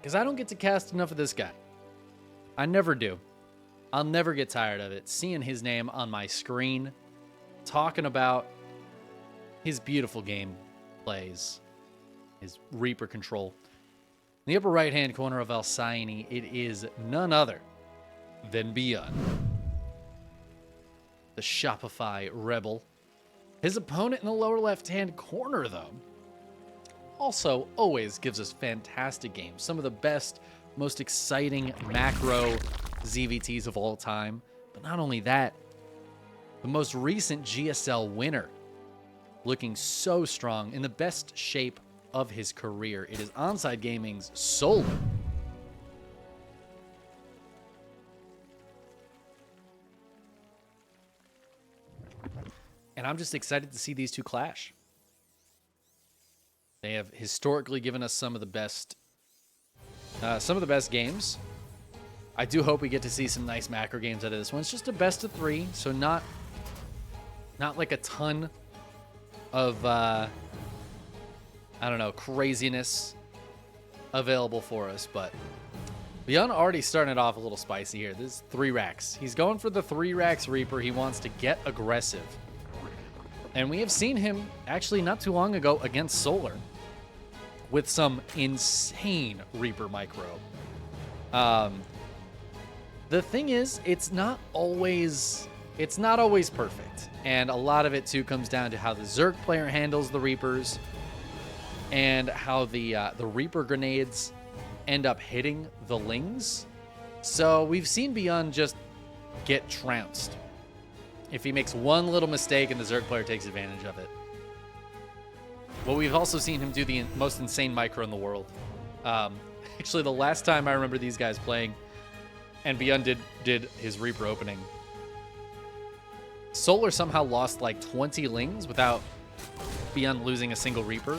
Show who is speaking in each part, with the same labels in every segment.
Speaker 1: because I don't get to cast enough of this guy. I never do. I'll never get tired of it. Seeing his name on my screen, talking about his beautiful game plays, his Reaper control. In the upper right-hand corner of Alcyone, it is none other than Beyond, the Shopify Rebel. His opponent in the lower left-hand corner, though, also always gives us fantastic games. Some of the best, most exciting macro ZVTs of all time. But not only that, the most recent GSL winner, looking so strong, in the best shape of his career. It is Onside Gaming's Solar. And I'm just excited to see these two clash. They have historically given us some of the best games. I do hope we get to see some nice macro games out of this one. It's just a best of 3, so not like a ton of I don't know, craziness available for us. But Beyond already starting it off a little spicy here. This is 3 racks. He's going for the 3 racks Reaper. He wants to get aggressive. And we have seen him actually not too long ago against Solar with some insane Reaper micro. The thing is, it's not always perfect. And a lot of it too comes down to how the Zerg player handles the Reapers and how the Reaper grenades end up hitting the Lings. So we've seen Beyond just get trounced if he makes one little mistake and the Zerg player takes advantage of it. But we've also seen him do the most insane micro in the world. Actually, the last time I remember these guys playing and Beyond did his Reaper opening, Solar somehow lost like 20 Lings without Beyond losing a single Reaper.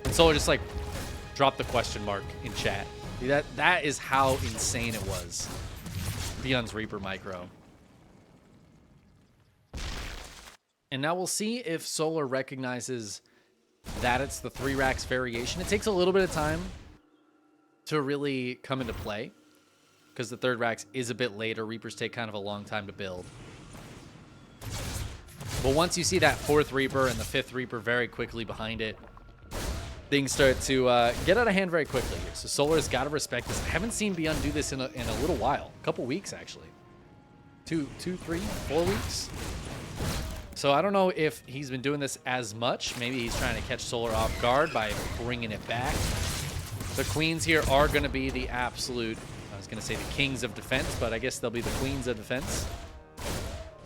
Speaker 1: And Solar just like dropped the question mark in chat. That is how insane it was. Beyond's Reaper micro. And now we'll see if Solar recognizes that it's the 3 racks variation. It takes a little bit of time to really come into play because the 3rd racks is a bit later. Reapers take kind of a long time to build. But once you see that 4th Reaper and the 5th Reaper very quickly behind it, things start to get out of hand very quickly here. So Solar's got to respect this. I haven't seen Beyond do this in a little while. A couple weeks, actually. 2, 3, 4 weeks. So I don't know if he's been doing this as much. Maybe he's trying to catch Solar off guard by bringing it back. The queens here are going to be the absolute, I was going to say the kings of defense, but I guess they'll be the queens of defense.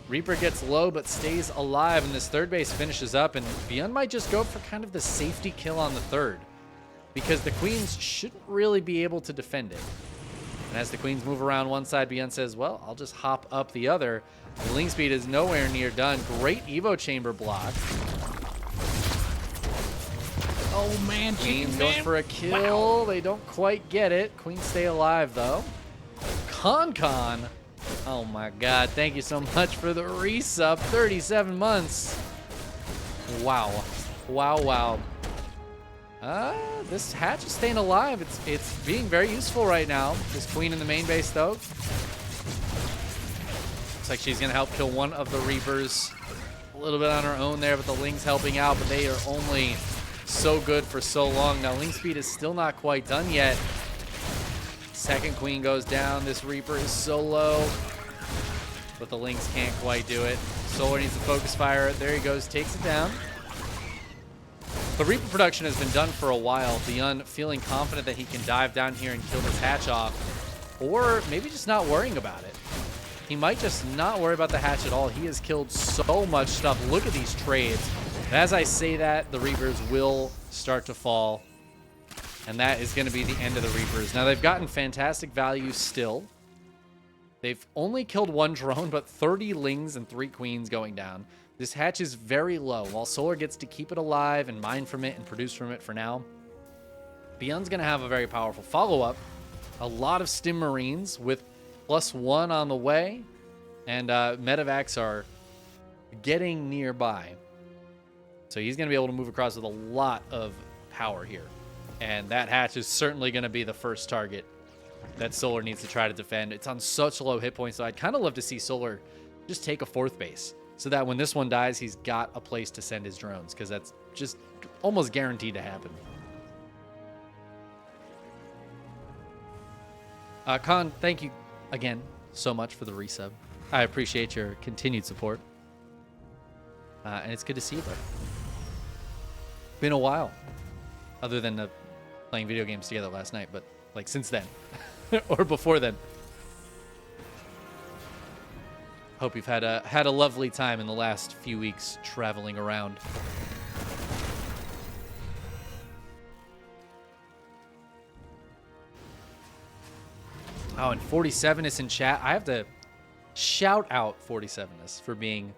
Speaker 1: Reaper gets low but stays alive, and this 3rd base finishes up, and Beyond might just go for kind of the safety kill on the 3rd because the queens shouldn't really be able to defend it. And as the queens move around one side, Beyond says, well, I'll just hop up the other. The Ling speed is nowhere near done. Great Evo chamber block.
Speaker 2: Oh, man.
Speaker 1: Queens going for a kill. Wow. They don't quite get it. Queens stay alive, though. Con. Oh, my God. Thank you so much for the resub. 37 months. Wow. Wow. This hatch is staying alive. It's being very useful right now. This queen in the main base, though. Looks like she's going to help kill one of the Reapers. A little bit on her own there, but the Ling's helping out, but they are only so good for so long. Now, Ling speed is still not quite done yet. 2nd queen goes down. This Reaper is so low, but the Lings can't quite do it. Solar needs to focus fire. There he goes, takes it down. The Reaper production has been done for a while. Beyond feeling confident that he can dive down here and kill this hatch off, or maybe just not worrying about it. He might just not worry about the hatch at all. He has killed so much stuff. Look at these trades. And as I say that, the Reapers will start to fall. And that is going to be the end of the Reapers. Now, they've gotten fantastic value still. They've only killed 1 drone, but 30 Lings and 3 queens going down. This hatch is very low. While Solar gets to keep it alive and mine from it and produce from it for now, Beyond's going to have a very powerful follow-up. A lot of Stim Marines with +1 on the way, and medevacs are getting nearby. So he's going to be able to move across with a lot of power here. And that hatch is certainly going to be the first target that Solar needs to try to defend. It's on such low hit points, so I'd kind of love to see Solar just take a 4th base so that when this one dies, he's got a place to send his drones, because that's just almost guaranteed to happen. Khan, thank you again so much for the resub. I appreciate your continued support. And it's good to see you, bud. Been a while, other than playing video games together last night, but like since then or before then. Hope you've had a lovely time in the last few weeks traveling around. Oh, and 47 is in chat. I have to shout out 47ers for being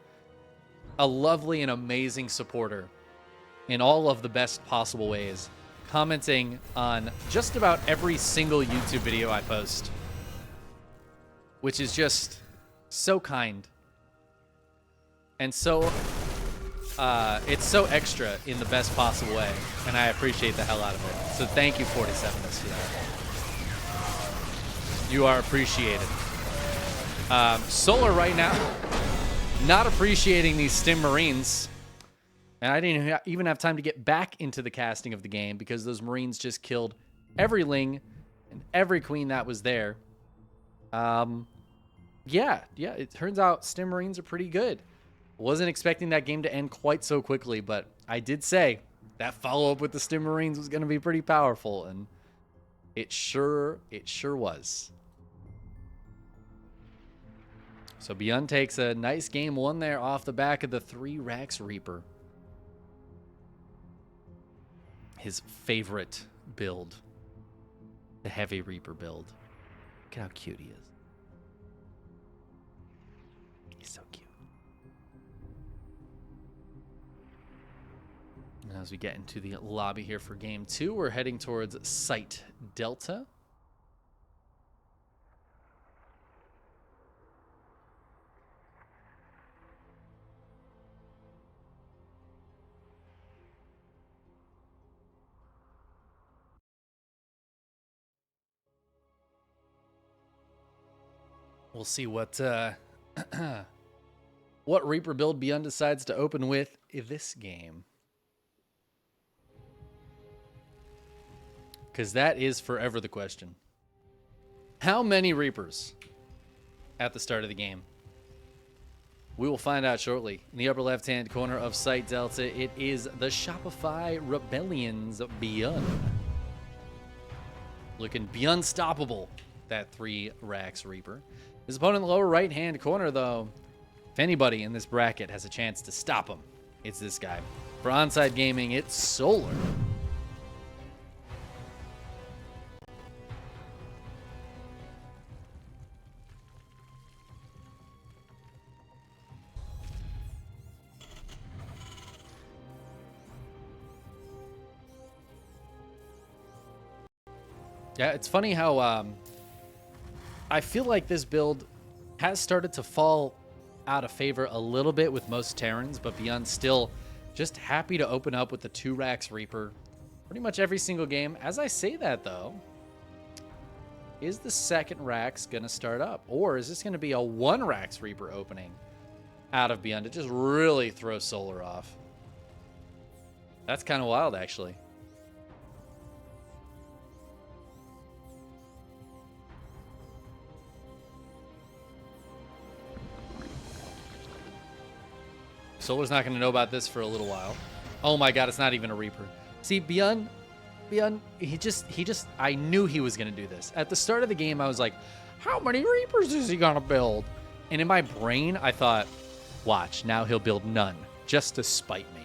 Speaker 1: a lovely and amazing supporter in all of the best possible ways, commenting on just about every single YouTube video I post, which is just so kind. And so, it's so extra in the best possible way, and I appreciate the hell out of it. So thank you, 47ers, for that. You are appreciated. Solar right now, not appreciating these Stim Marines. And I didn't even have time to get back into the casting of the game because those Marines just killed every Ling and every Queen that was there. Yeah, it turns out Stim Marines are pretty good. Wasn't expecting that game to end quite so quickly, but I did say that follow-up with the Stim Marines was going to be pretty powerful, and it sure was. So Beyond takes a nice game 1 there off the back of the 3 Rax Reaper. His favorite build, the Heavy Reaper build. Look at how cute he is. He's so cute. And as we get into the lobby here for game 2, we're heading towards Site Delta. We'll see what what Reaper build Beyond decides to open with in this game. Because that is forever the question. How many Reapers at the start of the game? We will find out shortly. In the upper left-hand corner of Site Delta, it is the Shopify Rebellions Beyond. Looking unstoppable, that 3 Rax Reaper. His opponent in the lower right-hand corner, though, if anybody in this bracket has a chance to stop him, it's this guy. For Onside Gaming, it's Solar. Yeah, it's funny how I feel like this build has started to fall out of favor a little bit with most Terrans, but Beyond still just happy to open up with the 2 Rax Reaper pretty much every single game. As I say that, though, is the 2nd Rax going to start up? Or is this going to be a 1 Rax Reaper opening out of Beyond? It just really throws Solar off. That's kind of wild, actually. Solar's not going to know about this for a little while. Oh my god, it's not even a Reaper. See, Beyond, he just, I knew he was going to do this. At the start of the game, I was like, how many Reapers is he going to build? And in my brain, I thought, watch, now he'll build none, just to spite me.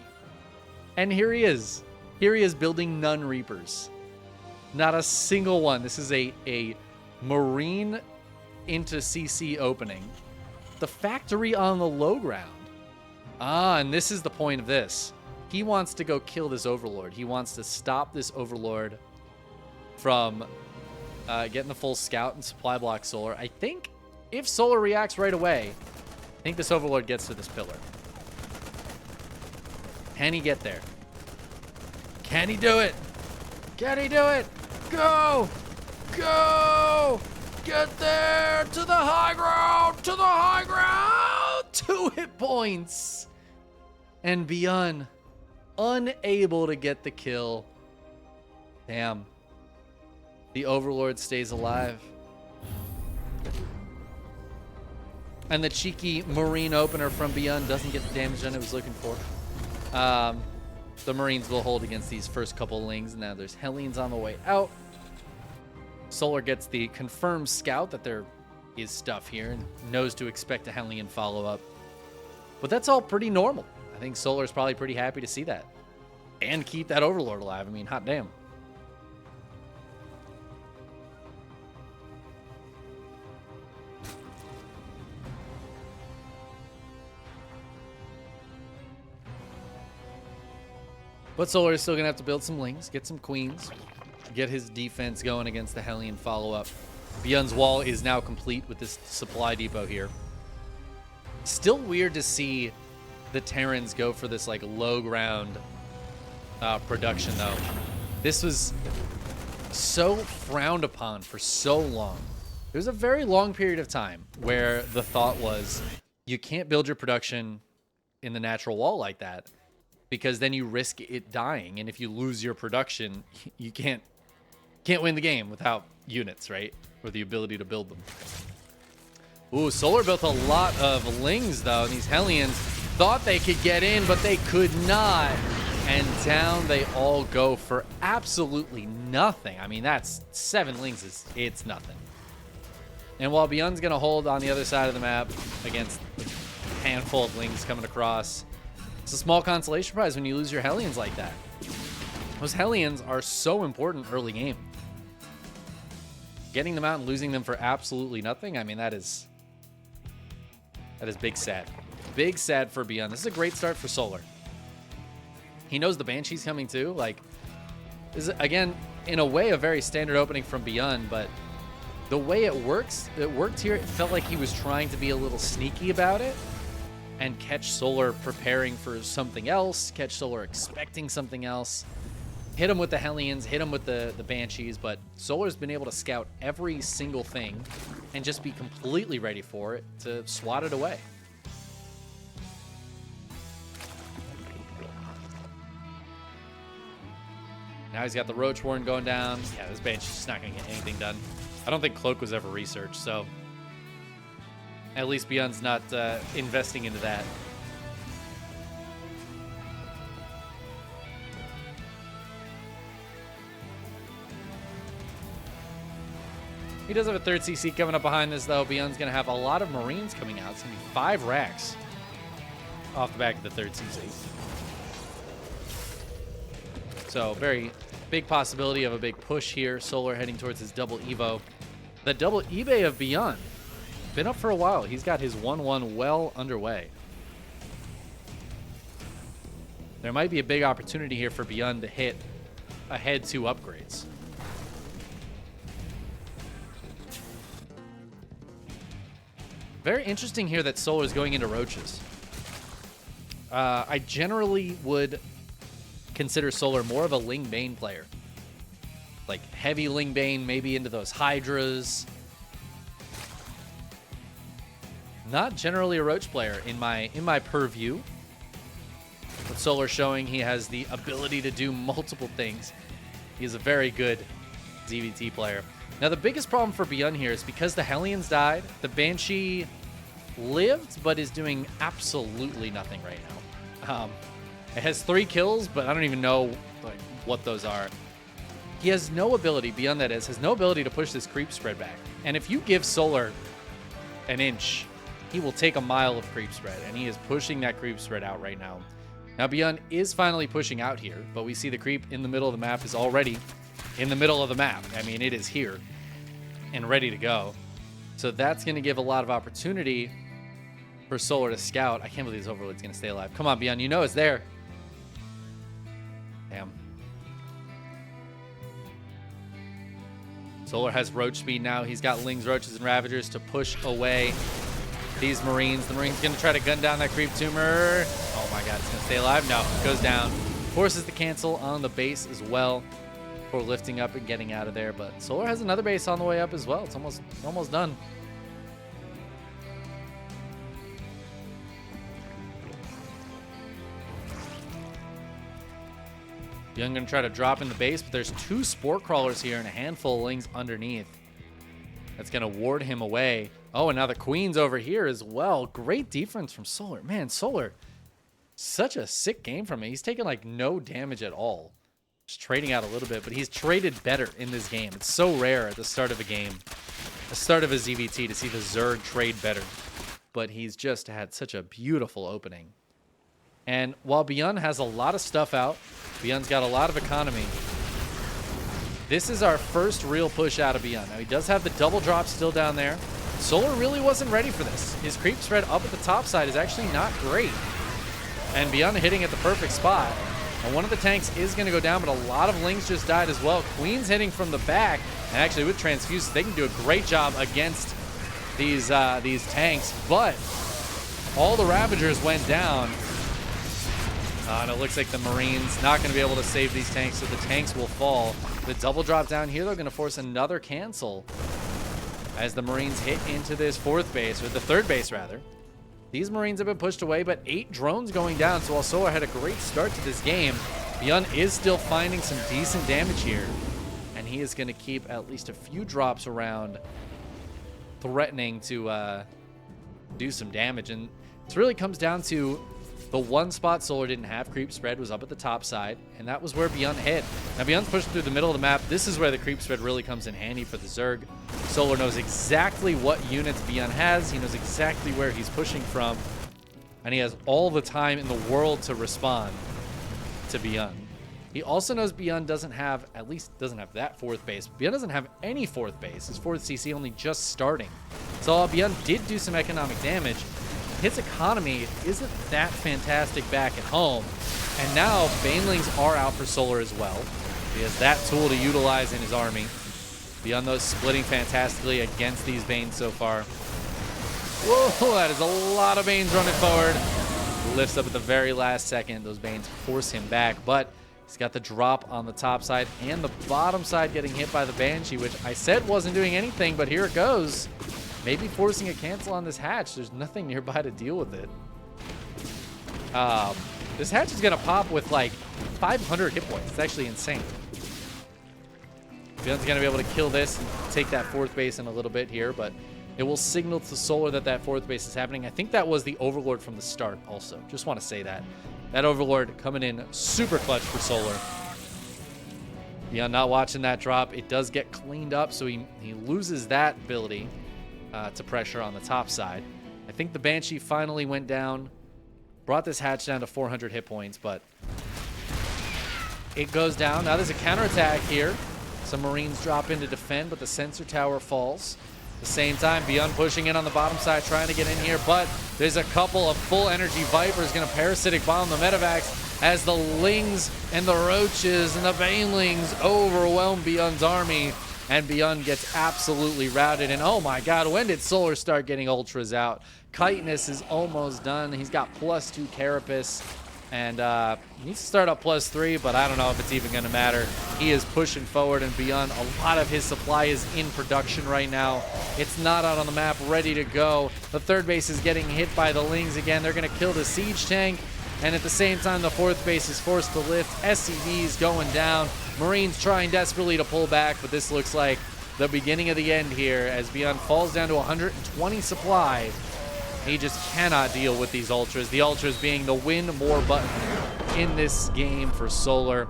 Speaker 1: And here he is. Here he is building none Reapers. Not a single one. This is a Marine into CC opening. The factory on the low ground. Ah, and this is the point of this. He wants to go kill this Overlord. He wants to stop this Overlord from getting the full scout and supply block Solar. I think if Solar reacts right away, I think this Overlord gets to this pillar. Can he get there? Can he do it? Can he do it? Go! Go! Get there! To the high ground! To the high ground! 2 hit points! And Beyond unable to get the kill. Damn. The Overlord stays alive. And the cheeky Marine opener from Beyond doesn't get the damage done it was looking for. The Marines will hold against these first couple Lings. Now there's Hellions on the way out. Solar gets the confirmed scout that there is stuff here and knows to expect a Hellion follow-up. But that's all pretty normal. I think Solar's probably pretty happy to see that. And keep that Overlord alive. I mean, hot damn. But Solar is still going to have to build some Lings, get some Queens, get his defense going against the Hellion follow-up. Beyond's wall is now complete with this supply depot here. Still weird to see the Terrans go for this like low ground production though. This was so frowned upon for so long. There's a very long period of time where the thought was you can't build your production in the natural wall like that, because then you risk it dying, and if you lose your production, you can't win the game without units, right? Or the ability to build them. Ooh, Solar built a lot of Lings though, and these Hellions thought they could get in, but they could not. And down they all go for absolutely nothing. I mean, that's 7 Lings it's nothing. And while Beyond's gonna hold on the other side of the map against a handful of Lings coming across, it's a small consolation prize when you lose your Hellions like that. Those Hellions are so important early game. Getting them out and losing them for absolutely nothing, I mean, that is big sad. Big sad for Beyond. This is a great start for Solar. He knows the Banshee's coming too. Like, this is, again, in a way, a very standard opening from Beyond, but the way it worked here, it felt like he was trying to be a little sneaky about it and catch Solar preparing for something else, catch Solar expecting something else, hit him with the Hellions, hit him with the Banshees, but Solar's been able to scout every single thing and just be completely ready for it to swat it away. Now he's got the Roach Warren going down. Yeah, this Banshee's just not going to get anything done. I don't think Cloak was ever researched, so at least Beyond's not investing into that. He does have a third CC coming up behind this, though. Beyond's going to have a lot of Marines coming out. It's going to be 5 racks off the back of the third CC. So, very big possibility of a big push here. Solar heading towards his double Evo. The double eBay of Beyond. Been up for a while. He's got his 1-1 well underway. There might be a big opportunity here for Beyond to hit ahead 2 upgrades. Very interesting here that Solar's going into Roaches. I generally would consider Solar more of a Ling Bane player. Like heavy Ling Bane, maybe into those Hydras. Not generally a Roach player in my purview. With Solar showing he has the ability to do multiple things. He is a very good DVT player. Now the biggest problem for Beyond here is because the Hellions died, the Banshee lived, but is doing absolutely nothing right now. It has 3 kills, but I don't even know like what those are. He has no ability, Beyond that has no ability to push this creep spread back. And if you give Solar an inch, he will take a mile of creep spread, and he is pushing that creep spread out right now. Now Beyond is finally pushing out here, but we see the creep in the middle of the map is already in the middle of the map. I mean, it is here and ready to go. So that's going to give a lot of opportunity for Solar to scout. I can't believe this Overlord's going to stay alive. Come on, Beyond. You know it's there. Damn. Solar has Roach speed now. He's got Lings, Roaches, and Ravagers to push away these Marines. The Marine's going to try to gun down that creep tumor. Oh my god, it's going to stay alive? No, it goes down. Forces the cancel on the base as well. before lifting up and getting out of there. But Solar has another base on the way up as well. It's almost done. Young gonna try to drop in the base, but there's 2 Sport Crawlers here and a handful of Lings underneath. That's gonna ward him away. Oh, and now the Queen's over here as well. Great defense from Solar. Man, Solar, such a sick game from him. He's taken like no damage at all. Just trading out a little bit, but he's traded better in this game. It's so rare at the start of a game, the start of a ZVT, to see the Zerg trade better. But he's just had such a beautiful opening. And while Beyond has a lot of stuff out, Beyond's got a lot of economy. This is our first real push out of Beyond. Now, he does have the double drop still down there. Solar really wasn't ready for this. His creep spread up at the top side is actually not great. And Beyond hitting at the perfect spot. And one of the tanks is going to go down, but a lot of Lings just died as well. Queen's hitting from the back. And actually, with Transfuse, they can do a great job against these tanks. But all the Ravagers went down. And it looks like the Marines not going to be able to save these tanks, so the tanks will fall. The double drop down here, they're going to force another cancel as the Marines hit into this 4th base, or the 3rd base rather. These Marines have been pushed away, but 8 drones going down, so while Solar had a great start to this game, Beyond is still finding some decent damage here, and he is going to keep at least a few drops around, threatening to do some damage. And this really comes down to the one spot Solar didn't have, creep spread, was up at the top side, and that was where Beyond hit. Now Beyond's pushed through the middle of the map. This is where the creep spread really comes in handy for the Zerg. Solar knows exactly what units Beyond has. He knows exactly where he's pushing from, and he has all the time in the world to respond to Beyond. He also knows Beyond doesn't have, at least doesn't have that 4th base. Beyond doesn't have any 4th base. His 4th CC only just starting. So while Beyond did do some economic damage, his economy isn't that fantastic back at home. And now Banelings are out for Solar as well. He has that tool to utilize in his army. Beyond those splitting fantastically against these Banes so far. Whoa, that is a lot of Banes running forward. Lifts up at the very last second. Those Banes force him back, but he's got the drop on the top side and the bottom side getting hit by the Banshee, which I said wasn't doing anything, but here it goes. Maybe forcing a cancel on this hatch. There's nothing nearby to deal with it. This hatch is going to pop with like 500 hit points. It's actually insane. Beyond's going to be able to kill this and take that 4th base in a little bit here, but it will signal to Solar that that 4th base is happening. I think that was the Overlord from the start also. Just want to say that. That Overlord coming in super clutch for Solar. Beyond not watching that drop. It does get cleaned up, so he loses that ability to pressure on the top side. I think the Banshee finally went down, brought this hatch down to 400 hit points, but it goes down. Now there's a counterattack here. Some Marines drop in to defend, but the sensor tower falls. At the same time, Beyond pushing in on the bottom side, trying to get in here, but there's a couple of full energy Vipers going to parasitic bomb the medevacs as the Lings and the Roaches and the Banelings overwhelm Beyond's army. And Beyond gets absolutely routed. And oh my god, when did Solar start getting ultras out? Chitinous is almost done. He's got +2 Carapace. And he needs to start up +3, but I don't know if it's even going to matter. He is pushing forward, and Beyond, a lot of his supply is in production right now. It's not out on the map, ready to go. The 3rd base is getting hit by the Lings again. They're going to kill the siege tank. And at the same time, the 4th base is forced to lift. SCVs going down. Marines trying desperately to pull back, but this looks like the beginning of the end here as Beyond falls down to 120 supply. He just cannot deal with these ultras. The ultras being the win more button in this game for Solar.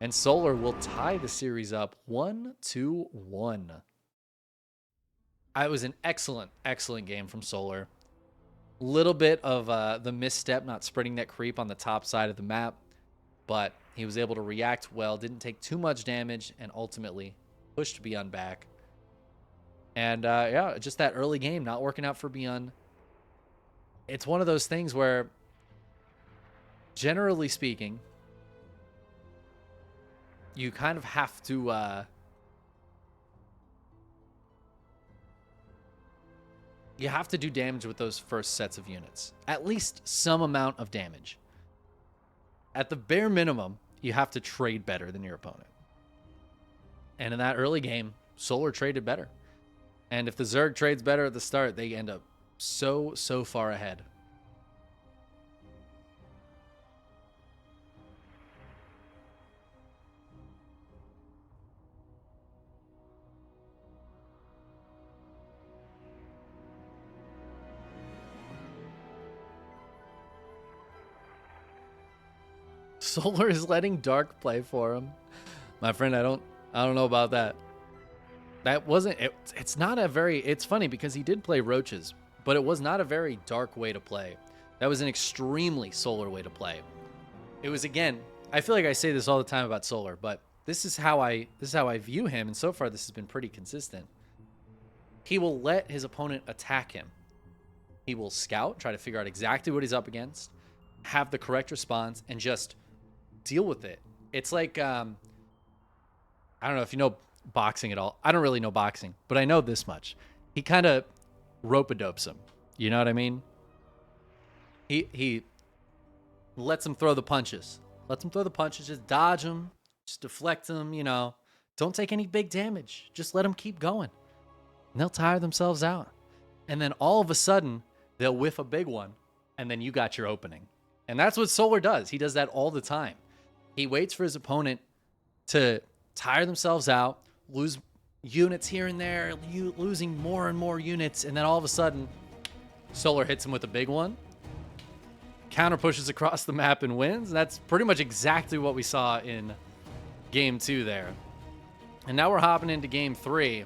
Speaker 1: And Solar will tie the series up 1-1. It was an excellent, excellent game from Solar. Little bit of the misstep, not spreading that creep on the top side of the map, but he was able to react well, didn't take too much damage, and ultimately pushed Beyond back. And yeah, just that early game not working out for Beyond. It's one of those things where, generally speaking, you kind of have to you have to do damage with those first sets of units. At least some amount of damage. At the bare minimum, you have to trade better than your opponent. And in that early game, Solar traded better. And if the Zerg trades better at the start, they end up so far ahead. Solar is letting Dark play for him. My friend, I don't know about that. That wasn't it's not a very it's funny because he did play Roaches, but it was not a very Dark way to play. That was an extremely Solar way to play. It was, again, I feel like I say this all the time about Solar, but this is how I view him, and so far this has been pretty consistent. He will let his opponent attack him. He will scout, try to figure out exactly what he's up against, have the correct response, and just deal with it. It's like, I don't know if you know boxing at all. I don't really know boxing, but I know this much. He kind of rope-a-dopes him. You know what I mean? He lets him throw the punches. Lets him throw the punches, just dodge them, just deflect them, you know. Don't take any big damage. Just let them keep going. And they'll tire themselves out. And then all of a sudden, they'll whiff a big one, and then you got your opening. And that's what Solar does. He does that all the time. He waits for his opponent to tire themselves out, lose units here and there, losing more and more units, and then all of a sudden, Solar hits him with a big one, counter pushes across the map and wins. And that's pretty much exactly what we saw in Game 2 there. And now we're hopping into Game 3.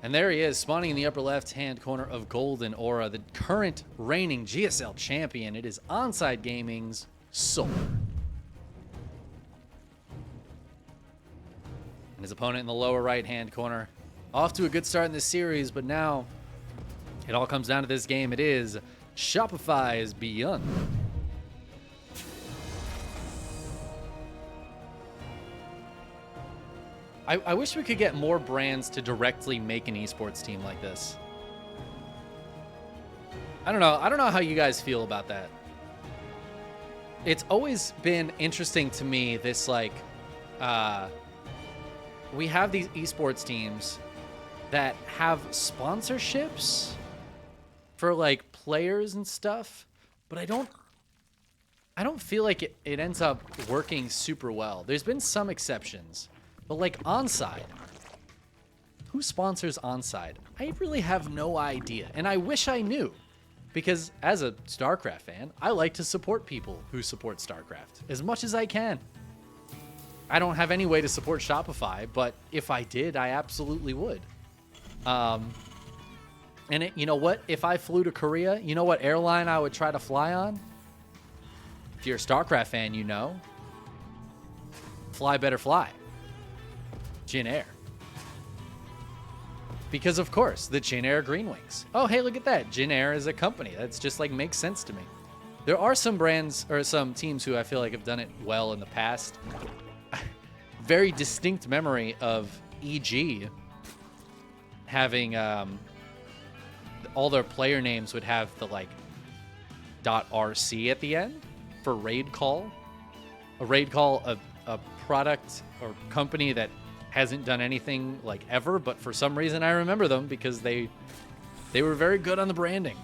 Speaker 1: And there he is, spawning in the upper left-hand corner of Golden Aura, the current reigning GSL champion. It is Onside Gaming's Solar. And his opponent in the lower right-hand corner. Off to a good start in this series, but now it all comes down to this game. It is Shopify's Beyond. I wish we could get more brands to directly make an esports team like this. I don't know how you guys feel about that. It's always been interesting to me, this, like, we have these esports teams that have sponsorships for, like, players and stuff, but I don't feel like it ends up working super well. There's been some exceptions. But like Onside, who sponsors Onside? I really have no idea, and I wish I knew, because as a StarCraft fan, I like to support people who support StarCraft as much as I can. I don't have any way to support Shopify, but if I did, I absolutely would. And you know what? If I flew to Korea, you know what airline I would try to fly on? If you're a StarCraft fan, you know. Fly better fly. Jin Air. Because of course, the Jin Air Green Wings. Oh, hey, look at that. Jin Air is a company. That's just like makes sense to me. There are some brands or some teams who I feel like have done it well in the past. Very distinct memory of EG having all their player names would have the like .rc at the end for raid call. A raid call, a product or company that hasn't done anything like ever, but for some reason I remember them because they were very good on the branding.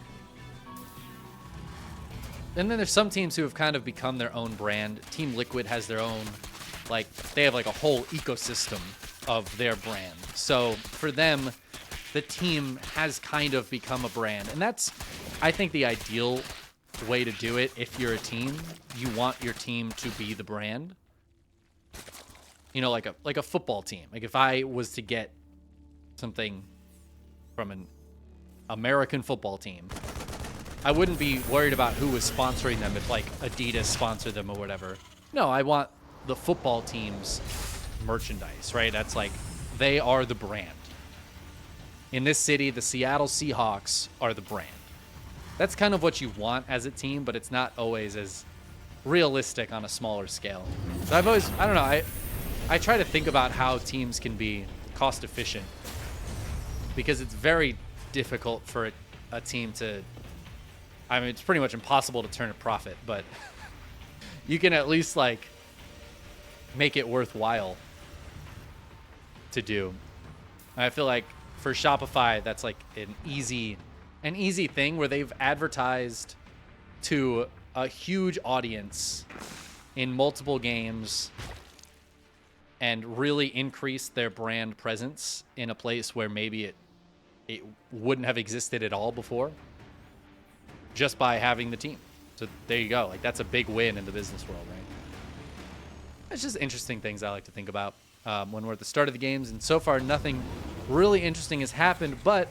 Speaker 1: And then there's some teams who have kind of become their own brand. Team Liquid has their own, like, they have like a whole ecosystem of their brand. So for them, the team has kind of become a brand. And that's, I think, the ideal way to do it. If you're a team, you want your team to be the brand. You know, like a football team. Like if I was to get something from an American football team, I wouldn't be worried about who was sponsoring them if like Adidas sponsored them or whatever. No, I want the football team's merchandise, right? That's like, they are the brand. In this city, the Seattle Seahawks are the brand. That's kind of what you want as a team, but it's not always as realistic on a smaller scale. So I've always, I don't know, I try to think about how teams can be cost efficient, because it's very difficult for a team to, I mean, it's pretty much impossible to turn a profit, but you can at least like make it worthwhile. to do. I feel like for Shopify, that's like an easy thing where they've advertised to a huge audience in multiple games and really increased their brand presence in a place where maybe it wouldn't have existed at all before, just by having the team. So there you go. Like, that's a big win in the business world, right? It's just interesting things I like to think about when we're at the start of the games. And so far, nothing really interesting has happened, but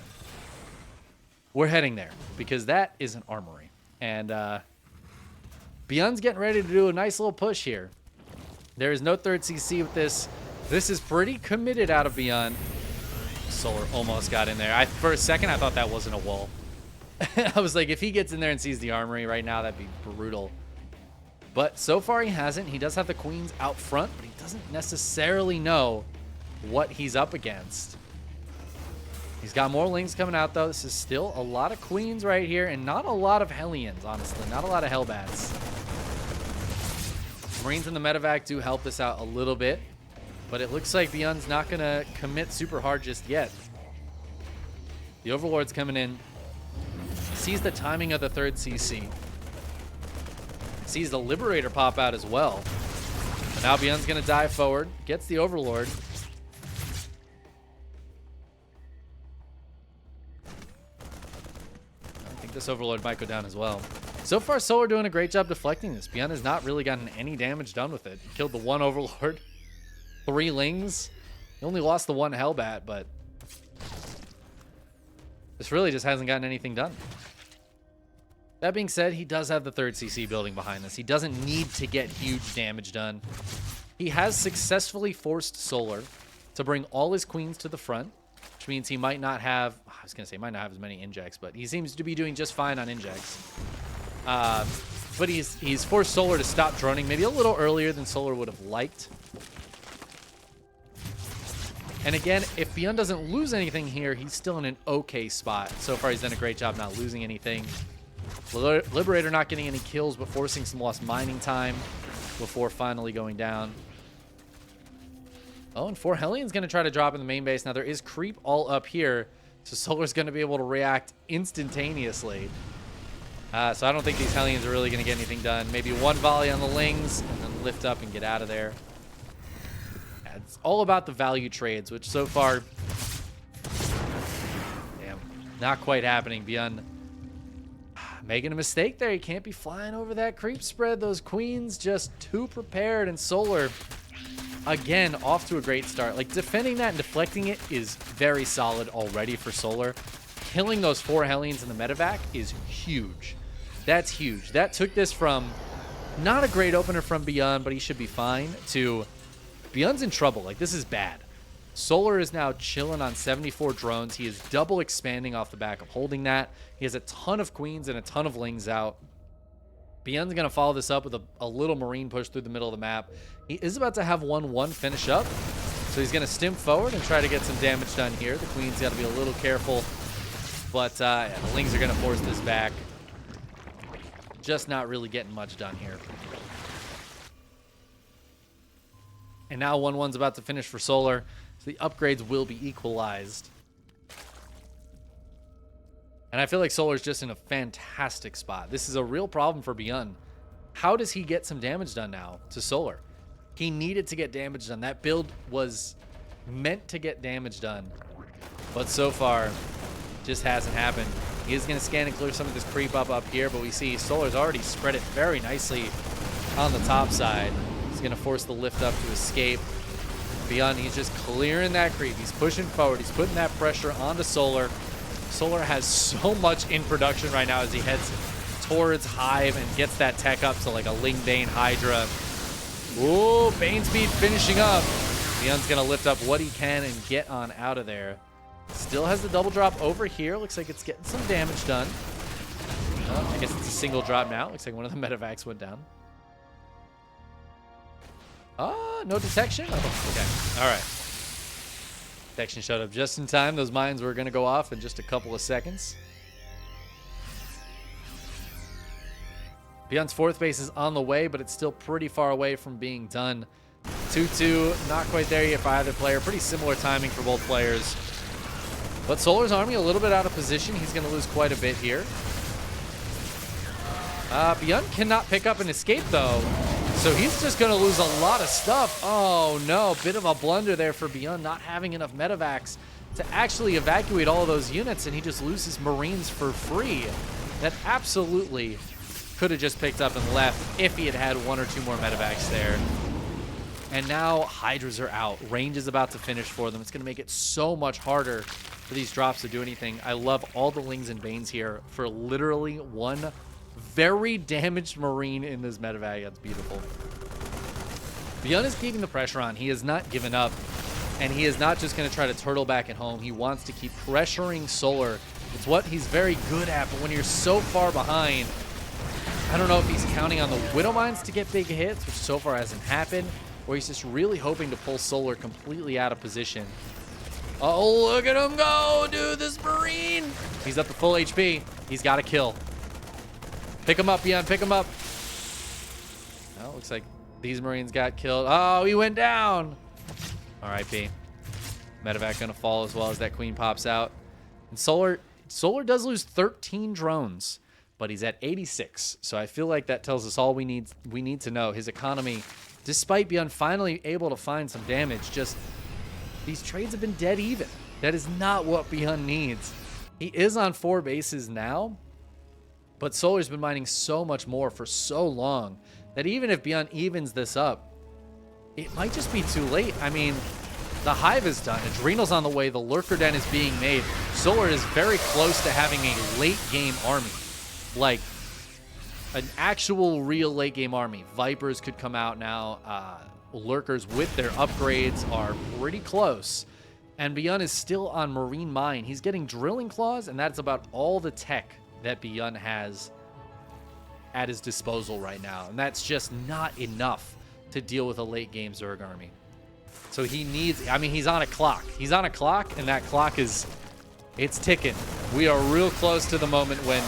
Speaker 1: we're heading there because that is an armory. And Beyond's getting ready to do a nice little push here. There is no third CC with this. This is pretty committed out of Beyond. Solar almost got in there. For a second, I thought that wasn't a wall. I was like, if he gets in there and sees the armory right now, that'd be brutal. But so far, he hasn't. He does have the queens out front, but he doesn't necessarily know what he's up against. He's got more lings coming out, though. This is still a lot of queens right here, and not a lot of Hellions, honestly. Not a lot of Hellbats. Marines in the medevac do help this out a little bit, but it looks like Beyond's not going to commit super hard just yet. The Overlord's coming in. Sees the timing of the third CC. Sees the Liberator pop out as well. And now Beyond's going to dive forward. Gets the Overlord. I think this Overlord might go down as well. So far, Solar doing a great job deflecting this. Beyond has not really gotten any damage done with it. He killed the one Overlord. 3 lings. He only lost the 1 Hellbat, but this really just hasn't gotten anything done. That being said, he does have the third CC building behind this. He doesn't need to get huge damage done. He has successfully forced Solar to bring all his queens to the front, which means he might not have, I was going to say might not have as many injects, but he seems to be doing just fine on injects. But he's forced Solar to stop droning maybe a little earlier than Solar would have liked. And again, if Beyond doesn't lose anything here, he's still in an okay spot. So far, he's done a great job not losing anything. Liberator not getting any kills, but forcing some lost mining time before finally going down. Oh, and 4 Hellions going to try to drop in the main base. Now, there is creep all up here, so Solar's going to be able to react instantaneously. So I don't think these Hellions are really going to get anything done. Maybe 1 volley on the lings, and then lift up and get out of there. Yeah, it's all about the value trades, which so far, damn, not quite happening. Beyond making a mistake there. He can't be flying over that creep spread. Those queens just too prepared, and Solar, again, off to a great start. Like, defending that and deflecting it is very solid already for Solar. Killing those 4 Hellions in the medevac is huge. That's huge. That took this from not a great opener from Beyond, but he should be fine, to Beyond's in trouble. Like, this is bad. Solar is now chilling on 74 drones. He is double expanding off the back of holding that. He has a ton of queens and a ton of lings out. Beyond's going to follow this up with a little Marine push through the middle of the map. He is about to have 1-1 finish up. So he's going to stim forward and try to get some damage done here. The queen's got to be a little careful. But yeah, the lings are going to force this back. Just not really getting much done here. And now 1-1's about to finish for Solar. So the upgrades will be equalized. And I feel like Solar's just in a fantastic spot. This is a real problem for Beyond. How does he get some damage done now to Solar? He needed to get damage done. That build was meant to get damage done. But so far, just hasn't happened. He is going to scan and clear some of this creep up here, but we see Solar's already spread it very nicely on the top side. He's going to force the lift up to escape. Beyond, he's just clearing that creep. He's pushing forward. He's putting that pressure onto Solar. Solar has so much in production right now as he heads towards Hive and gets that tech up to like a Ling Bane Hydra. Ooh, Bane Speed finishing up. Beyond's going to lift up what he can and get on out of there. Still has the double drop over here. Looks like it's getting some damage done. I guess it's a single drop now. Looks like one of the medevacs went down. No detection? Oh, okay. All right. Detection showed up just in time. Those mines were going to go off in just a couple of seconds. Beyond's 4th base is on the way, but it's still pretty far away from being done. 2-2, not quite there yet for either player. Pretty similar timing for both players. But Solar's army a little bit out of position. He's going to lose quite a bit here. Beyond cannot pick up an escape, though. So he's just going to lose a lot of stuff. Oh, no. Bit of a blunder there for Beyond, not having enough medevacs to actually evacuate all of those units, and he just loses Marines for free. That absolutely could have just picked up and left if he had had 1 or 2 more medevacs there. And now Hydras are out. Range is about to finish for them. It's going to make it so much harder for these drops to do anything. I love all the Lings and Banes here for literally 1 very damaged Marine in this medevac. That's beautiful. Beyond is keeping the pressure on. He has not given up. And he is not just going to try to turtle back at home. He wants to keep pressuring Solar. It's what he's very good at. But when you're so far behind, I don't know if he's counting on the Widow Mines to get big hits, which so far hasn't happened, or he's just really hoping to pull Solar completely out of position. Oh, look at him go, dude, this Marine. He's up to full HP. He's got to kill. Pick him up, Beyond, pick him up. Oh, looks like these Marines got killed. Oh, he went down. R.I.P. Medevac gonna fall as well as that Queen pops out. And Solar does lose 13 drones, but he's at 86. So I feel like that tells us all we need to know. His economy, despite Beyond finally able to find some damage, just these trades have been dead even. That is not what Beyond needs. He is on 4 bases now, but Solar's been mining so much more for so long that even if Beyond evens this up, it might just be too late. I mean, the Hive is done. Adrenal's on the way. The Lurker Den is being made. Solar is very close to having a late-game army. Like, an actual real late-game army. Vipers could come out now. Lurkers with their upgrades are pretty close. And Beyond is still on Marine Mine. He's getting Drilling Claws, and that's about all the tech that Beyond has at his disposal right now. And that's just not enough to deal with a late game Zerg army. So he needs, I mean, he's on a clock. He's on a clock, and that clock is, it's ticking. We are real close to the moment when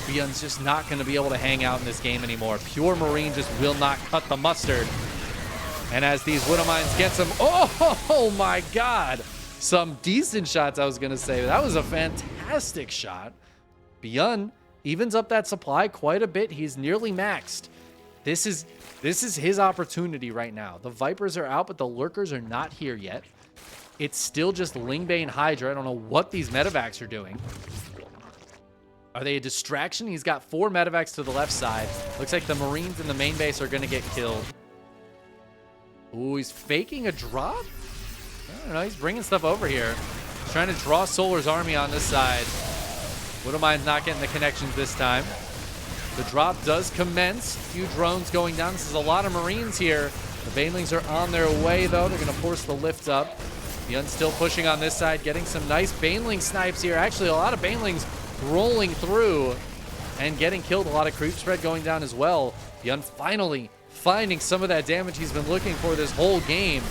Speaker 1: Beyond's just not going to be able to hang out in this game anymore. Pure Marine just will not cut the mustard. And as these Widow Mines get some, oh my God, some decent shots, I was going to say. That was a fantastic shot. Beyond evens up that supply quite a bit. He's nearly maxed. This is his opportunity right now. The Vipers are out, but the Lurkers are not here yet. It's still just Lingbane Hydra. I don't know what these medevacs are doing. Are they a distraction? He's got 4 medevacs to the left side. Looks like the Marines in the main base are going to get killed. Ooh, he's faking a drop? I don't know. He's bringing stuff over here. He's trying to draw Solar's army on this side. Widow Mine's not getting the connections this time. The drop does commence. A few drones going down. This is a lot of Marines here. The Banelings are on their way, though. They're going to force the lift up. Beyond still pushing on this side, getting some nice Baneling snipes here. Actually, a lot of Banelings rolling through and getting killed. A lot of creep spread going down as well. Beyond finally finding some of that damage he's been looking for this whole game,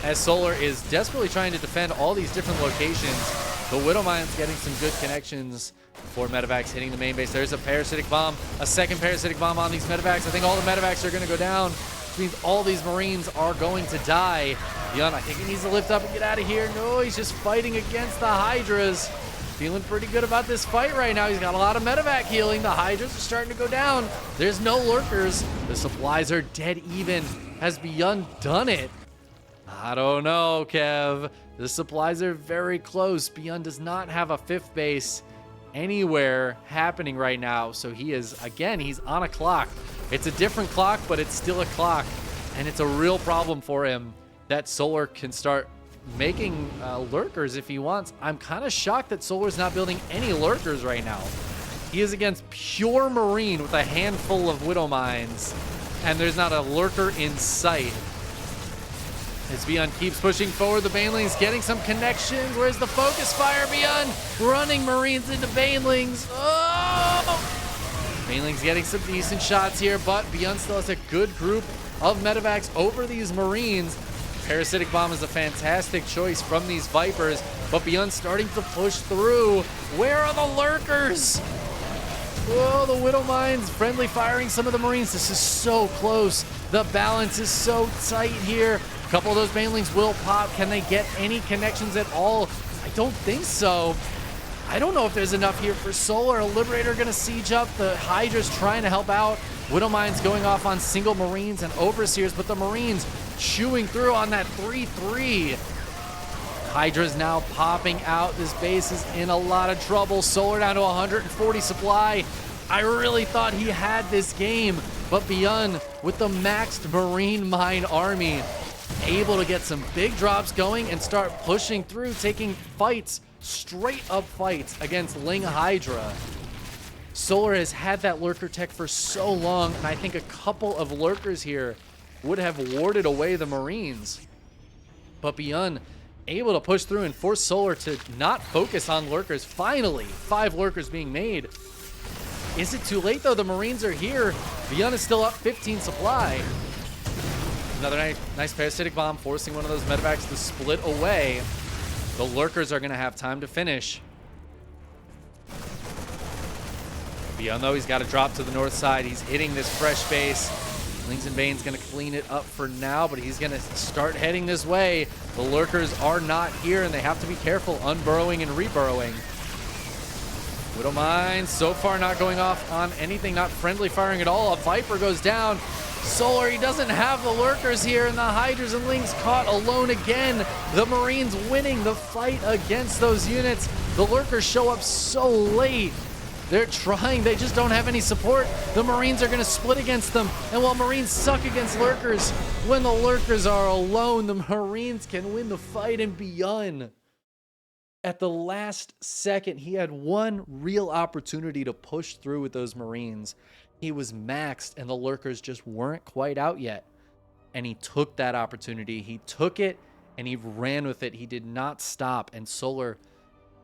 Speaker 1: as Solar is desperately trying to defend all these different locations. The Widow Mine's getting some good connections before medevacs hitting the main base. There's a parasitic bomb, a second parasitic bomb on these medevacs. I think all the medevacs are going to go down, which means all these Marines are going to die. Beyond, I think he needs to lift up and get out of here. No, he's just fighting against the Hydras. Feeling pretty good about this fight right now. He's got a lot of medevac healing. The Hydras are starting to go down. There's no Lurkers. The supplies are dead even. Has Beyond done it? I don't know, Kev. The supplies are very close. Beyond does not have a 5th base anywhere happening right now. So he is, again, he's on a clock. It's a different clock, but it's still a clock. And it's a real problem for him that Solar can start making Lurkers if he wants. I'm kind of shocked that Solar's not building any Lurkers right now. He is against pure Marine with a handful of Widow Mines, and there's not a Lurker in sight. As Beyond keeps pushing forward, the Banelings getting some connections. Where's the focus fire? Beyond running Marines into Banelings. Oh! Banelings getting some decent shots here, but Beyond still has a good group of medevacs over these Marines. Parasitic Bomb is a fantastic choice from these Vipers, but Beyond starting to push through. Where are the Lurkers? Whoa, the Widow Mines friendly firing some of the Marines. This is so close. The balance is so tight here. A couple of those Banelings will pop. Can they get any connections at all? I don't think so. I don't know if there's enough here for Solar. A Liberator going to siege up. The Hydra's trying to help out. Widow Mines going off on single Marines and Overseers, but the Marines chewing through on that 3-3. Hydra's now popping out. This base is in a lot of trouble. Solar down to 140 supply. I really thought he had this game, but Beyond with the maxed Marine Mine army, able to get some big drops going and start pushing through, taking fights, straight up fights against Ling Hydra. Solar has had that lurker tech for so long, and I think a couple of lurkers here would have warded away the Marines. But Beyond able to push through and force Solar to not focus on lurkers. Finally, 5 lurkers being made. Is it too late though? The Marines are here. Beyond is still up 15 supply. Another nice parasitic bomb forcing one of those medevacs to split away. The lurkers are going to have time to finish. Beyond though, he's got to drop to the north side. He's hitting this fresh base. Lings and Bane's going to clean it up for now, but he's going to start heading this way. The lurkers are not here, and they have to be careful unburrowing and reburrowing. Widow Mine so far not going off on anything, not friendly firing at all. A Viper goes down. Solar, he doesn't have the lurkers here, and the Hydras and Lings caught alone again. The Marines winning the fight against those units. The lurkers show up so late. They're trying, they just don't have any support. The Marines are going to split against them. And while Marines suck against lurkers, when the lurkers are alone, the Marines can win the fight and Beyond. At the last second, he had one real opportunity to push through with those Marines. He was maxed and the lurkers just weren't quite out yet. And he took that opportunity. He took it and he ran with it. He did not stop, and Solar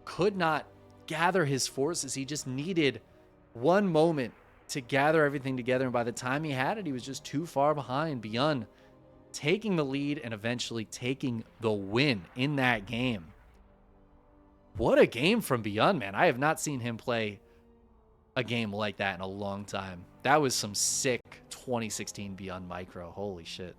Speaker 1: could not gather his forces. He just needed one moment to gather everything together, and by the time he had it, he was just too far behind. Beyond taking the lead and eventually taking the win in that game. What a game from Beyond, man. I have not seen him play a game like that in a long time. That was some sick 2016 Beyond Micro. Holy shit.